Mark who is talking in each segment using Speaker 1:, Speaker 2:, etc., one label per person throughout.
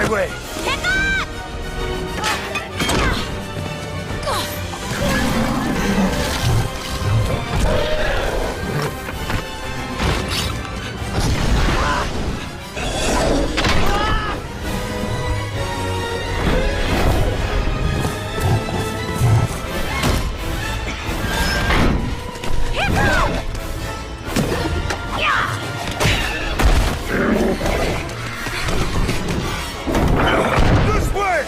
Speaker 1: my way.
Speaker 2: Hiccup!
Speaker 1: This way!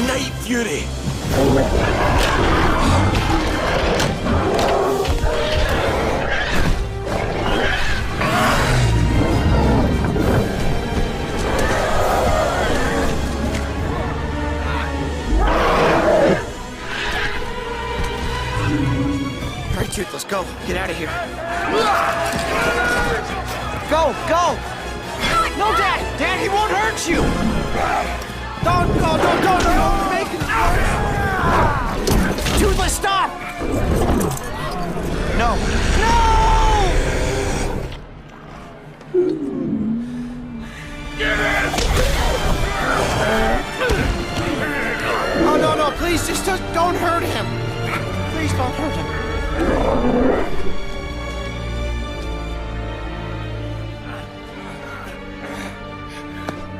Speaker 1: Night Fury!
Speaker 3: All right, Toothless, go. Get out of here. Go, go! No, Dad! Dad, he won't hurt you! Don't, you're making it worse! Toothless, stop! No. No! Oh, no, please, just don't hurt him. Please don't hurt him.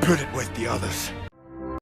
Speaker 1: Put it with the others.